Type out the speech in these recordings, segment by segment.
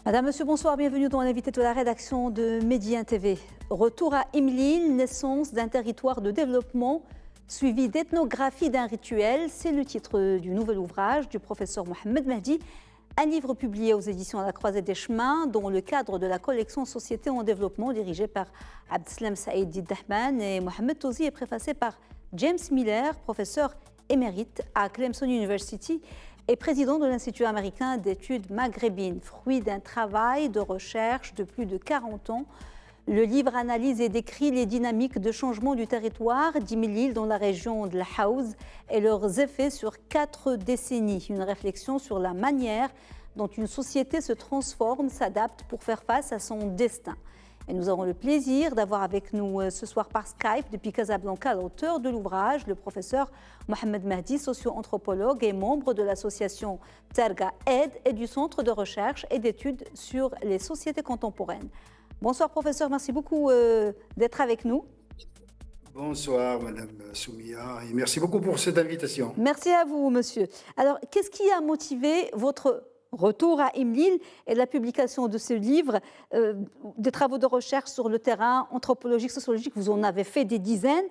Madame, Monsieur, bonsoir, bienvenue dans l'invité de la rédaction de Médien TV. Retour à Imlil, naissance d'un territoire de développement suivi d'ethnographie d'un rituel. C'est le titre du nouvel ouvrage du professeur Mohamed Mahdi, un livre publié aux éditions à la Croisée des Chemins dans le cadre de la collection Société en développement dirigée par Abdeslam Saïd Dahman et Mohamed Touzi est préfacé par James Miller, professeur émérite à Clemson University et président de l'Institut américain d'études maghrébines, fruit d'un travail de recherche de plus de 40 ans. Le livre analyse et décrit les dynamiques de changement du territoire d'Imlil dans la région de la Haouz et leurs effets sur 4 décennies. Une réflexion sur la manière dont une société se transforme, s'adapte pour faire face à son destin. Et nous avons le plaisir d'avoir avec nous ce soir par Skype, depuis Casablanca, l'auteur de l'ouvrage, le professeur Mohamed Mahdi, socio-anthropologue et membre de l'association Terga Aid et du Centre de recherche et d'études sur les sociétés contemporaines. Bonsoir professeur, merci beaucoup d'être avec nous. Bonsoir Madame Soumia et merci beaucoup pour cette invitation. Merci à vous monsieur. Alors qu'est-ce qui a motivé votre retour à Imlil et la publication de ce livre, des travaux de recherche sur le terrain anthropologique, sociologique, vous en avez fait des dizaines,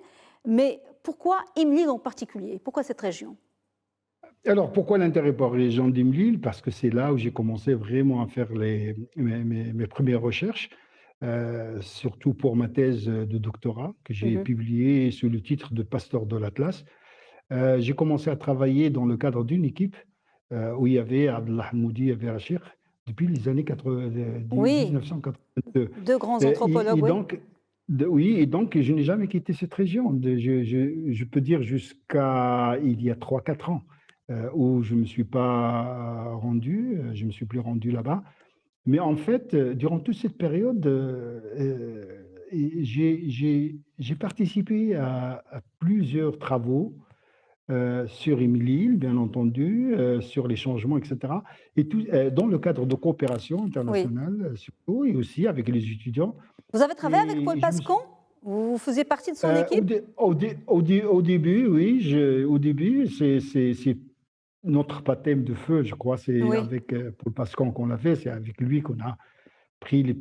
mais pourquoi Imlil en particulier? Pourquoi cette région? Alors, pourquoi l'intérêt pour la région d'Imlil? Parce que c'est là où j'ai commencé vraiment à faire mes premières recherches, surtout pour ma thèse de doctorat que j'ai publiée sous le titre de Pasteur de l'Atlas. J'ai commencé à travailler dans le cadre d'une équipe où il y avait Abdallah Hammoudi et Verachir depuis les années 1982. Deux grands anthropologues, et donc je n'ai jamais quitté cette région. Je peux dire jusqu'à il y a 3-4 ans où je ne me suis pas rendu, je ne me suis plus rendu là-bas. Mais en fait, durant toute cette période, j'ai participé à plusieurs travaux sur Imlil, bien entendu, sur les changements, etc. Et tout, dans le cadre de coopération internationale, surtout, et aussi avec les étudiants. Vous avez travaillé avec Paul Pascon? Vous faisiez partie de son équipe? Au début, oui. Au début, c'est notre baptême de feu, je crois. C'est avec Paul Pascon qu'on l'a fait. C'est avec lui qu'on a appris les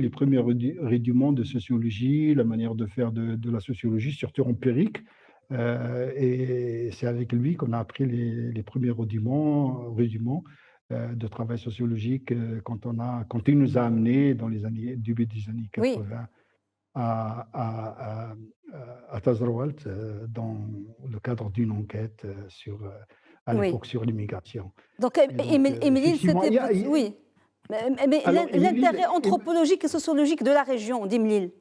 premiers rudiments de sociologie, la manière de faire de la sociologie, surtout empirique. Et c'est avec lui qu'on a appris les premiers rudiments de travail sociologique quand il nous a amenés dans les début des années 80 à Tazrawalt dans le cadre d'une enquête à l'époque sur l'immigration. Donc, Imlil, c'était... Oui. Mais l'intérêt anthropologique et sociologique de la région d'Imlil?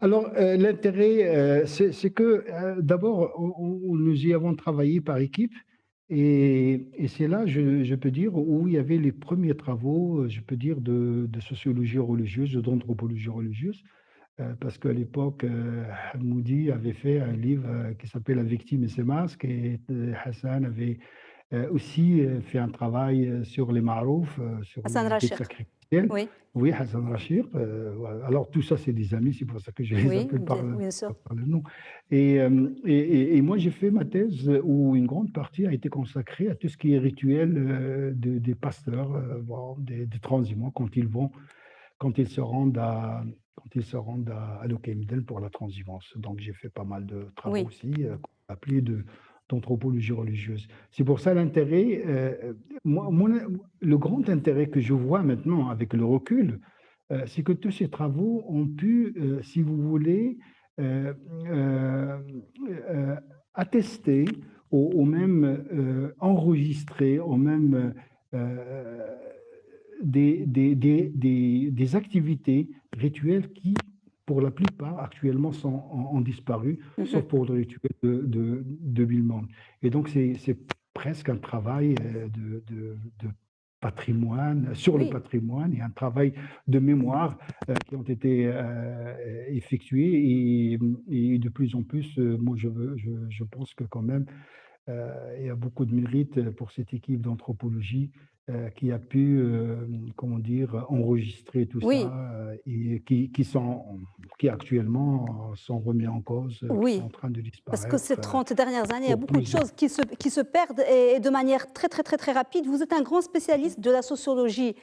Alors, l'intérêt, c'est que d'abord, nous y avons travaillé par équipe et c'est là, je peux dire, où il y avait les premiers travaux, je peux dire, de sociologie religieuse, d'anthropologie religieuse, parce qu'à l'époque, Hammoudi avait fait un livre qui s'appelle La victime et ses masques et Hassan avait aussi fait un travail sur les marouf, sur Hassan Rachir. Oui, Hassan Rachir. Alors, tout ça, c'est des amis, c'est pour ça que je les appelle par le nom. Et moi, j'ai fait ma thèse où une grande partie a été consacrée à tout ce qui est rituel des pasteurs, des transhumants, quand ils se rendent à Al-Okeimden pour la transhumance. Donc, j'ai fait pas mal de travaux aussi, appelés d'anthropologie religieuse. C'est pour ça l'intérêt, le grand intérêt que je vois maintenant avec le recul, c'est que tous ces travaux ont pu, si vous voulez, attester ou même enregistrer, ou même des activités rituelles qui, pour la plupart, actuellement, ont disparu, sauf pour le rituel de Bilmon. Et donc, c'est presque un travail de patrimoine, sur le patrimoine, et un travail de mémoire qui ont été effectués. Et de plus en plus, moi, je pense que quand même, il y a beaucoup de mérite pour cette équipe d'anthropologie qui a pu, comment dire, enregistrer tout Oui, ça et qui actuellement sont remis en cause, qui oui. sont en train de Parce que ces disparaître 30 dernières années, il y a pour beaucoup de plusieurs. choses qui se perdent et de manière très, très, très, très rapide. Vous êtes un grand spécialiste de la sociologie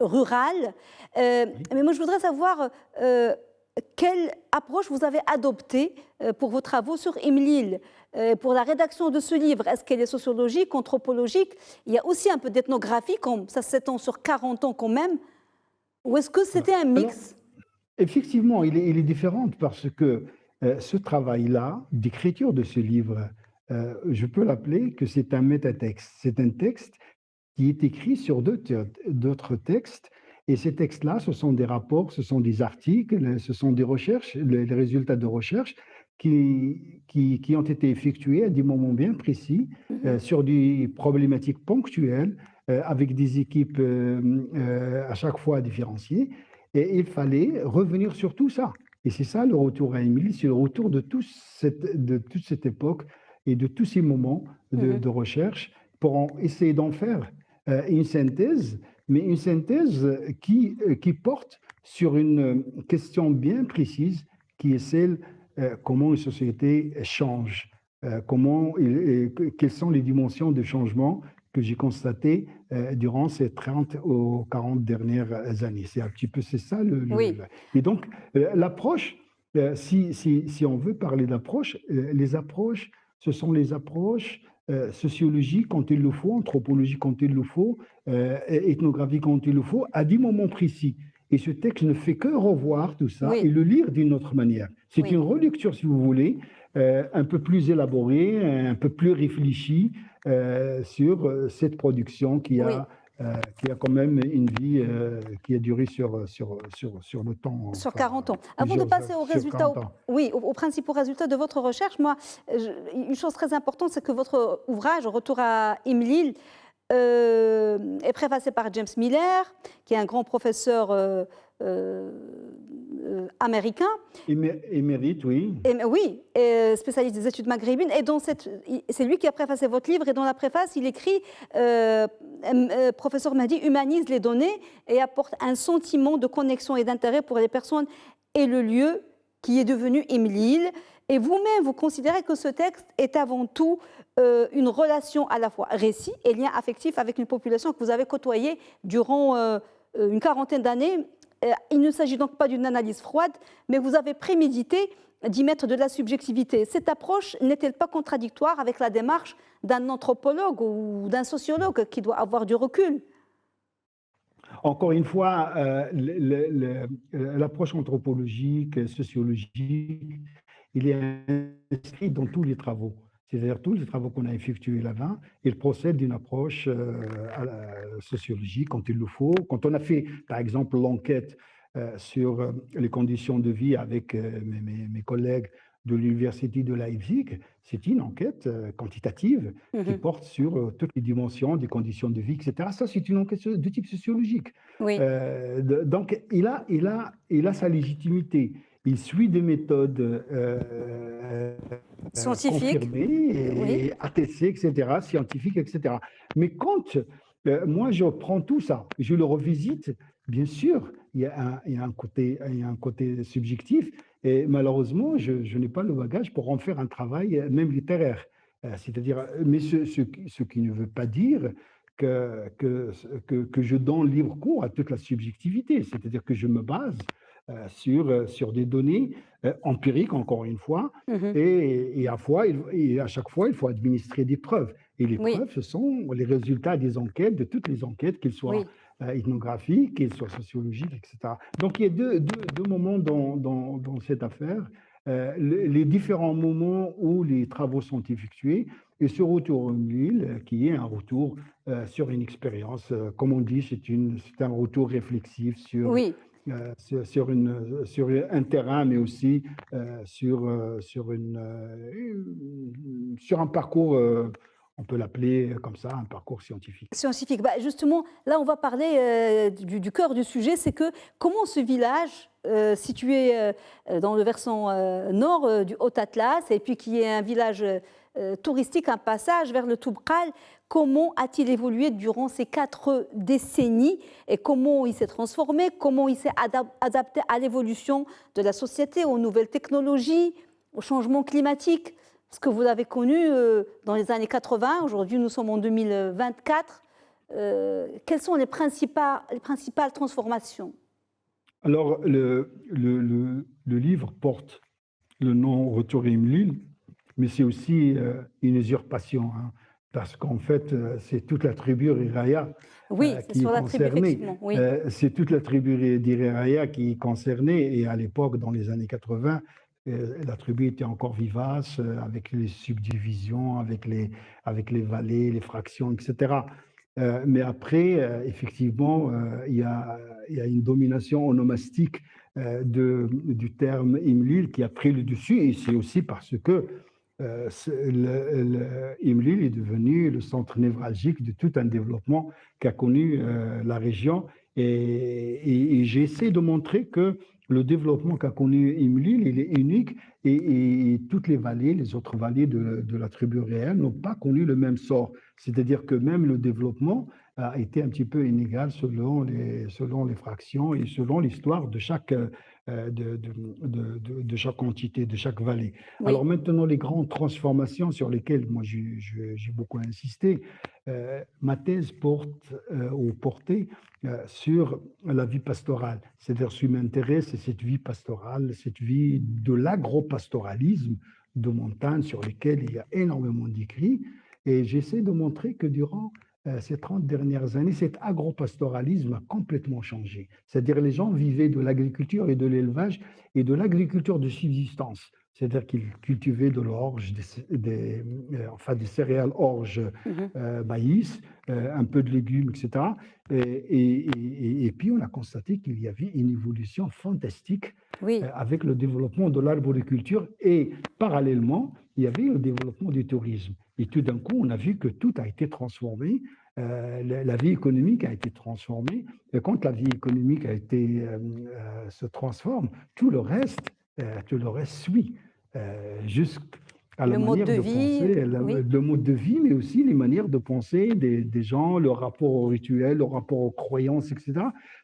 rurale. Oui. Mais moi, je voudrais savoir quelle approche vous avez adoptée pour vos travaux sur Imlil, pour la rédaction de ce livre. Est-ce qu'elle est sociologique, anthropologique? Il y a aussi un peu d'ethnographie, ça s'étend sur 40 ans quand même. Ou est-ce que Voilà. c'était un Alors, mix? effectivement, il est différent parce que ce travail-là, d'écriture de ce livre, je peux l'appeler que c'est un métatexte. C'est un texte qui est écrit sur d'autres textes. Et ces textes-là, ce sont des rapports, ce sont des articles, ce sont des recherches, les résultats de recherche qui ont été effectués à des moments bien précis sur des problématiques ponctuelles avec des équipes à chaque fois différenciées. Et il fallait revenir sur tout ça. Et c'est ça le retour à Émilie, c'est le retour de toute cette époque et de tous ces moments de recherche pour essayer d'en faire une synthèse, mais une synthèse qui porte sur une question bien précise qui est celle comment une société change, quelles sont les dimensions de changement que j'ai constatées durant ces 30 ou 40 dernières années. C'est un petit peu, c'est ça. Oui, Et donc, l'approche, si on veut parler d'approche, les approches, ce sont les approches sociologique quand il le faut, anthropologie quand il le faut, ethnographie quand il le faut, à des moments précis. Et ce texte ne fait que revoir tout ça et oui, le lire d'une autre manière. C'est oui. une relecture, si vous voulez, un peu plus élaborée, un peu plus réfléchie sur cette production Oui. qui a quand même une vie qui a duré sur le temps, Sur enfin, 40 ans. Avant de passer aux sur résultats, 40 ans. oui, aux principaux résultats de votre recherche, moi, une chose très importante, c'est que votre ouvrage, Retour à Imlil, est préfacé par James Miller, qui est un grand professeur américain. Émérite, oui. Oui, spécialiste des études maghrébines. Et c'est lui qui a préfacé votre livre. Et dans la préface, il écrit Professeur Mahdi humanise les données et apporte un sentiment de connexion et d'intérêt pour les personnes et le lieu qui est devenu Imlil. Et vous-même, vous considérez que ce texte est avant tout une relation à la fois récit et lien affectif avec une population que vous avez côtoyée durant une quarantaine d'années. Il ne s'agit donc pas d'une analyse froide, mais vous avez prémédité d'y mettre de la subjectivité. Cette approche n'est-elle pas contradictoire avec la démarche d'un anthropologue ou d'un sociologue qui doit avoir du recul? Encore une fois, l'approche anthropologique, sociologique, il est inscrit dans tous les travaux. C'est-à-dire tous les travaux qu'on a effectués là-bas, ils procèdent d'une approche sociologique quand il le faut. Quand on a fait, par exemple, l'enquête sur les conditions de vie avec mes collègues de l'Université de Leipzig, c'est une enquête quantitative qui porte sur toutes les dimensions des conditions de vie, etc. Ça, c'est une enquête de type sociologique. Oui, Donc, il a sa légitimité. Il suit des méthodes scientifique. confirmées Oui, et attestées, etc., scientifiques, etc. Mais quand moi, je prends tout ça, je le revisite, bien sûr, il y a un côté subjectif, et malheureusement, je n'ai pas le bagage pour en faire un travail, même littéraire. C'est-à-dire, mais ce qui ne veut pas dire que je donne libre cours à toute la subjectivité, c'est-à-dire que je me base sur des données empiriques, encore une fois, et à chaque fois, il faut administrer des preuves. Et les oui, preuves, ce sont les résultats des enquêtes, de toutes les enquêtes, qu'elles soient oui, ethnographiques, qu'elles soient sociologiques, etc. Donc, il y a deux moments dans cette affaire. Les différents moments où les travaux sont effectués et ce retour en l'île, qui est un retour sur une expérience, comme on dit, c'est un retour réflexif oui. sur un terrain, mais aussi sur un parcours, on peut l'appeler comme ça, un parcours scientifique. Scientifique. Justement, là, on va parler du cœur du sujet, c'est que comment ce village, situé dans le versant nord du Haut-Atlas, et puis qui est un village touristique, un passage vers le Toubkal, comment a-t-il évolué durant ces 4 décennies et comment il s'est transformé, comment il s'est adapté à l'évolution de la société, aux nouvelles technologies, au changement climatique, ce que vous avez connu dans les années 80, aujourd'hui nous sommes en 2024. Quelles sont les principales transformations? Alors, le livre porte le nom Retour à Imlil, mais c'est aussi une usurpation, hein, parce qu'en fait, c'est toute la tribu Riraya qui est concernée. Oui. C'est toute la tribu d'Riraya qui est concernée, et à l'époque, dans les années 80, la tribu était encore vivace, avec les subdivisions, avec les vallées, les fractions, etc. Mais après, effectivement, il y a une domination onomastique du terme Imlil qui a pris le dessus, et c'est aussi parce que Imlil est devenu le centre névralgique de tout un développement qu'a connu la région, et j'essaie de montrer que le développement qu'a connu Imlil, il est unique, et toutes les vallées, les autres vallées de la tribu réelle n'ont pas connu le même sort. C'est-à-dire que même le développement a été un petit peu inégal selon les fractions et selon l'histoire de chaque entité, de chaque vallée. Oui. Alors maintenant, les grandes transformations sur lesquelles moi j'ai beaucoup insisté, ma thèse portait sur la vie pastorale. C'est-à-dire, ce qui m'intéresse, c'est cette vie pastorale, cette vie de l'agropastoralisme de montagne sur lequel il y a énormément d'écrits. Et j'essaie de montrer que durant ces 30 dernières années, cet agropastoralisme a complètement changé. C'est-à-dire, les gens vivaient de l'agriculture et de l'élevage et de l'agriculture de subsistance. C'est-à-dire qu'ils cultivaient de l'orge, des céréales orge, maïs, un peu de légumes, etc. Et puis, on a constaté qu'il y avait une évolution fantastique avec le développement de l'arboriculture, et parallèlement, il y avait le développement du tourisme. Et tout d'un coup, on a vu que tout a été transformé, la vie économique a été transformée, et quand la vie économique se transforme, tout le reste suit, jusqu'à la manière de penser, le mode de vie, mais aussi les manières de penser des gens, leur rapport au rituel, leur rapport aux croyances, etc.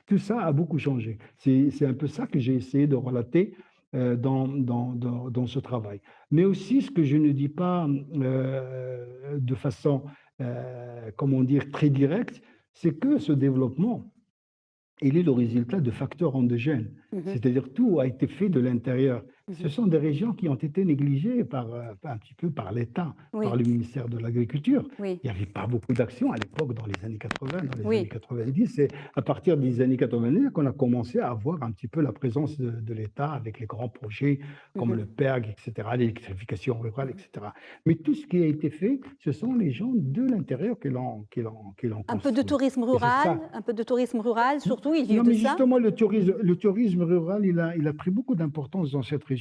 Tout ça a beaucoup changé. C'est un peu ça que j'ai essayé de relater dans ce travail. Mais aussi, ce que je ne dis pas de façon, comment dire, très directe, c'est que ce développement, il est le résultat de facteurs endogènes. C'est-à-dire, tout a été fait de l'intérieur. Ce sont des régions qui ont été négligées un petit peu par l'État, par le ministère de l'Agriculture. Il n'y avait pas beaucoup d'actions à l'époque, dans les années 80, dans les années 90. C'est à partir des années 90 qu'on a commencé à avoir un petit peu la présence de l'État avec les grands projets comme le PERG, etc., l'électrification rurale, etc. Mais tout ce qui a été fait, ce sont les gens de l'intérieur qui l'ont construit. Un peu de tourisme rural, surtout, ils vivent de ça. Justement, le tourisme rural, il a pris beaucoup d'importance dans cette région.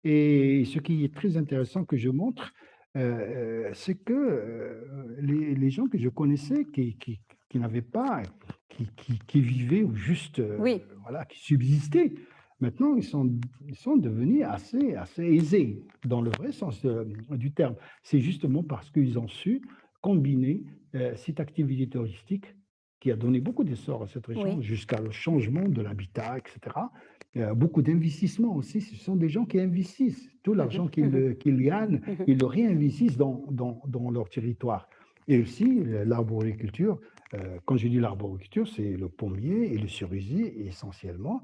Et ce qui est très intéressant que je montre, c'est que les gens que je connaissais qui n'avaient pas, qui vivaient ou juste, qui subsistaient, maintenant ils sont devenus assez aisés, dans le vrai sens du terme. C'est justement parce qu'ils ont su combiner cette activité touristique qui a donné beaucoup d'essor à cette région, jusqu'à le changement de l'habitat, etc. Beaucoup d'investissements aussi. Ce sont des gens qui investissent. Tout l'argent qu'ils gagnent, ils le réinvestissent dans leur territoire. Et aussi, l'arboriculture, quand je dis l'arboriculture, c'est le pommier et le cerisier essentiellement,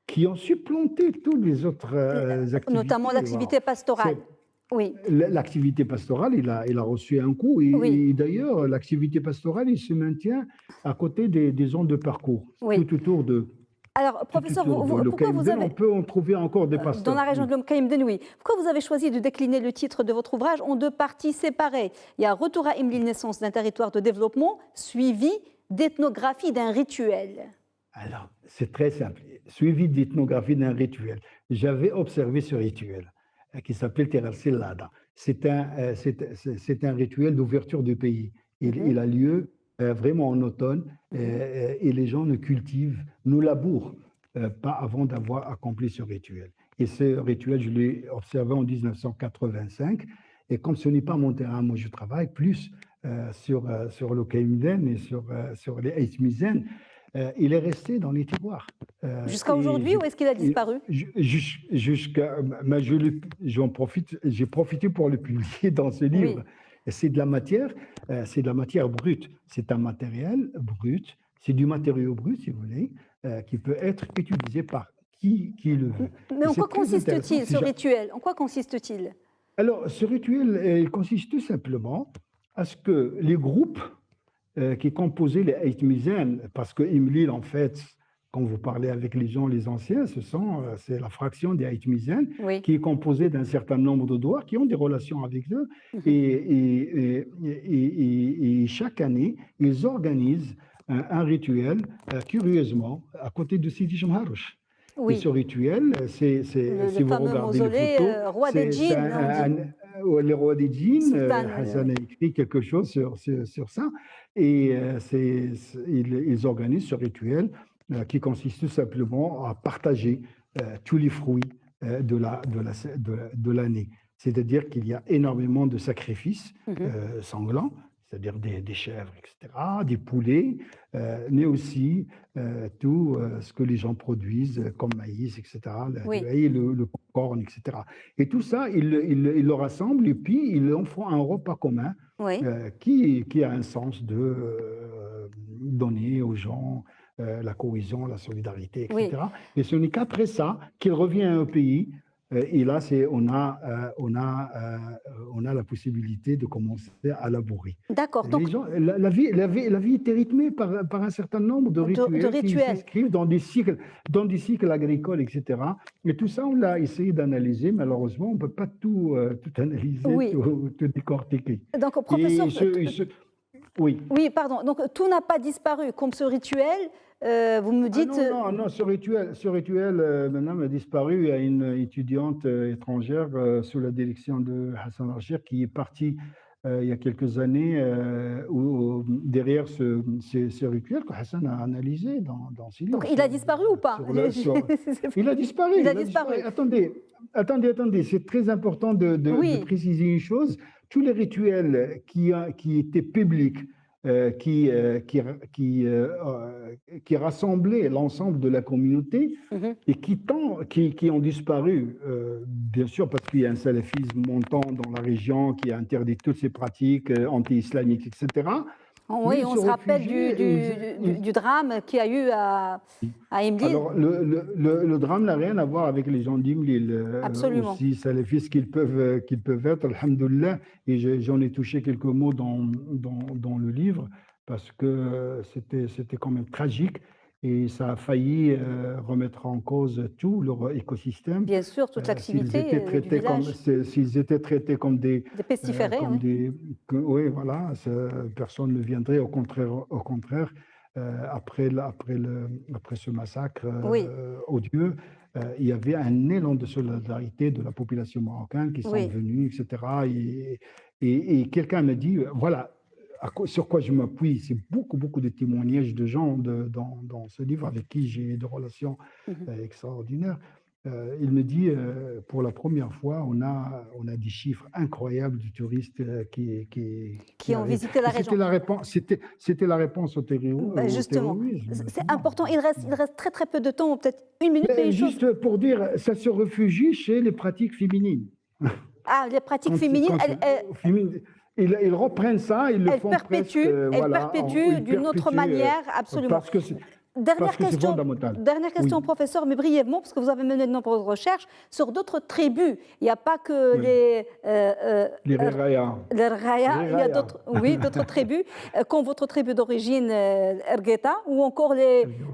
qui ont supplanté toutes les autres activités. Notamment l'activité pastorale. Oui. L'activité pastorale, il a reçu un coup. Et d'ailleurs, l'activité pastorale, il se maintient à côté des zones de parcours, tout autour de... Alors, professeur, pourquoi vous avez... On peut en trouver encore des pasteurs. Dans la région de l'Omkaïmden, oui. Pourquoi vous avez choisi de décliner le titre de votre ouvrage en 2 parties séparées? Il y a Retour à Imlil, naissance d'un territoire de développement, suivi d'ethnographie d'un rituel. Alors, c'est très simple. Suivi d'ethnographie d'un rituel. J'avais observé ce rituel. qui s'appelle Terasel Lada. C'est un rituel d'ouverture du pays. Il a lieu vraiment en automne et les gens ne labourent pas avant d'avoir accompli ce rituel. Et ce rituel, je l'ai observé en 1985. Et comme ce n'est pas mon terrain, moi je travaille plus sur le Kaimden et sur les Aïtmizen. Il est resté dans les tiroirs. Jusqu'à aujourd'hui, ou est-ce qu'il a disparu? J'ai profité pour le publier dans ce livre. Oui. C'est de la matière brute. C'est un matériel brut, c'est du matériau brut, si vous voulez, qui peut être utilisé par qui le veut. Mais en quoi consiste-t-il, ce rituel? En quoi consiste-t-il? Alors, ce rituel, il consiste tout simplement à ce que les groupes qui composaient les Aïtmizen, parce que Imlil, en fait, quand vous parlez avec les gens, les anciens, c'est la fraction des Aïtmizen qui est composée d'un certain nombre de doigts qui ont des relations avec eux. Et chaque année, ils organisent un rituel, curieusement, à côté de Sidi Jemharouch. Et ce rituel, si vous regardez les photos, roi des djinns, le roi des djinns, Hassan a écrit quelque chose sur ça, et ils organisent ce rituel qui consiste tout simplement à partager tous les fruits de l'année. C'est-à-dire qu'il y a énormément de sacrifices sanglants, c'est-à-dire des chèvres, etc., des poulets, mais aussi tout ce que les gens produisent comme maïs, etc., le popcorn, etc. Et tout ça, ils le rassemblent et puis ils en font un repas commun qui a un sens de donner aux gens la cohésion, la solidarité, etc. Et ce n'est qu'après ça qu'il revient au pays. Et là, on a la possibilité de commencer à labourer. D'accord. Donc, la vie est rythmée par un certain nombre de rituels qui s'inscrivent dans des cycles agricoles, etc. Et tout ça, on l'a essayé d'analyser. Malheureusement, on ne peut pas tout analyser, tout décortiquer. Donc, professeur... Oui, pardon. Donc, tout n'a pas disparu, comme ce rituel. Vous me dites... non, ce rituel maintenant a disparu. Il y a une étudiante étrangère sous la direction de Hassan Archer qui est partie il y a quelques années derrière ce rituel que Hassan a analysé dans ses livres. Donc il a disparu ou pas? Il a disparu. Attendez, c'est très important de préciser une chose. Tous les rituels qui étaient publics, qui rassemblaient l'ensemble de la communauté et qui ont disparu, bien sûr parce qu'il y a un salafisme montant dans la région qui a interdit toutes ces pratiques anti-islamiques, etc. Oui, on se rappelle du drame qu'il y a eu à Imlil. Alors, le drame n'a rien à voir avec les gens d'Imlil. Absolument. Aussi salafistes qu'ils peuvent être, alhamdoulilah. Et j'en ai touché quelques mots dans le livre parce que c'était quand même tragique. Et ça a failli remettre en cause tout leur écosystème. Bien sûr, toute l'activité du village. S'ils étaient traités comme des pestiférés. Oui, voilà, personne ne viendrait. Au contraire, après ce massacre odieux, il y avait un élan de solidarité de la population marocaine qui sont venus, etc. Et quelqu'un m'a dit, voilà, sur quoi je m'appuie, c'est beaucoup de témoignages de gens dans ce livre avec qui j'ai des relations extraordinaires. Il me dit, pour la première fois, on a des chiffres incroyables de touristes qui ont visité la région. C'était la réponse au terrorisme. Justement, c'est important. Il reste très peu de temps, peut-être une minute. Mais juste pour dire, ça se réfugie chez les pratiques féminines. Ah, les pratiques féminines, ils reprennent ça, ils le font presque. Elles perpétuent d'une autre manière, absolument. Parce que Dernière question, professeur, mais brièvement, parce que vous avez mené de nombreuses recherches sur d'autres tribus. Il n'y a pas que les Raya. Il y a d'autres tribus, comme votre tribu d'origine, Ergueta, ou encore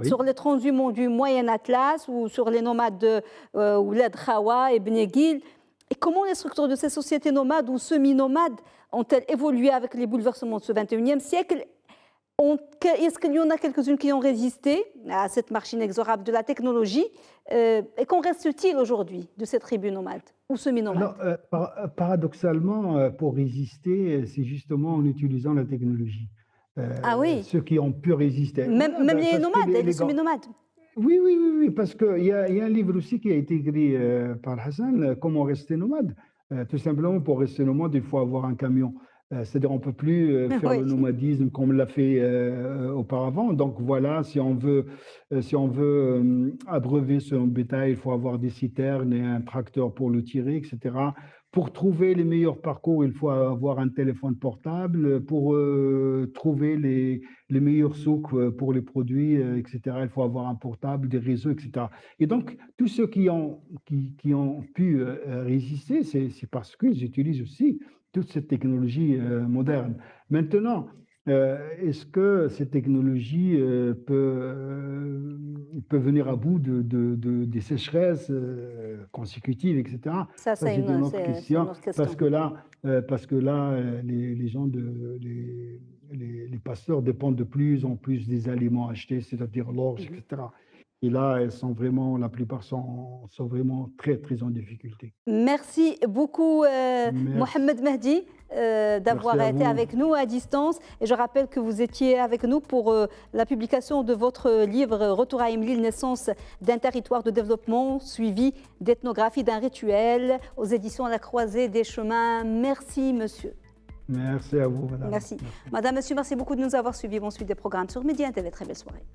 sur les transhumants du Moyen Atlas, ou sur les nomades Ouled Khawa et Bnegil. Et comment les structures de ces sociétés nomades ou semi-nomades ont-elles évolué avec les bouleversements de ce XXIe siècle? Est-ce qu'il y en a quelques-unes qui ont résisté à cette marche inexorable de la technologie? Et qu'en reste-t-il aujourd'hui de ces tribus nomades ou semi-nomades? Paradoxalement, pour résister, c'est justement en utilisant la technologie. Ah oui, Ceux qui ont pu résister. même les nomades et les semi-nomades. Oui, parce qu'il y a un livre aussi qui a été écrit par Hassan, Comment rester nomade. Tout simplement, pour rester nomade, il faut avoir un camion. C'est-à-dire, on ne peut plus faire le nomadisme comme l'a fait auparavant. Donc voilà, si on veut abreuver son bétail, il faut avoir des citernes et un tracteur pour le tirer, etc. Pour trouver les meilleurs parcours, il faut avoir un téléphone portable. Pour trouver les meilleurs souks pour les produits, etc., il faut avoir un portable, des réseaux, etc. Et donc, tous ceux qui ont pu résister, c'est parce qu'ils utilisent aussi toute cette technologie moderne. Maintenant, est-ce que cette technologie peut venir à bout des sécheresses consécutives, etc. Ça, c'est une autre question. Parce que là, les gens, les pasteurs dépendent de plus en plus des aliments achetés, c'est-à-dire l'orge, etc. Et là, la plupart sont vraiment très, très en difficulté. Merci beaucoup, Mohamed Mahdi, d'avoir été avec nous à distance. Et je rappelle que vous étiez avec nous pour la publication de votre livre « Retour à Imlil, naissance d'un territoire de développement, suivi d'ethnographie d'un rituel » aux éditions La Croisée des Chemins. Merci, monsieur. Merci à vous, madame. Merci. Madame, monsieur, merci beaucoup de nous avoir suivis. Bon suite des programmes sur Média TV. Très belle soirée.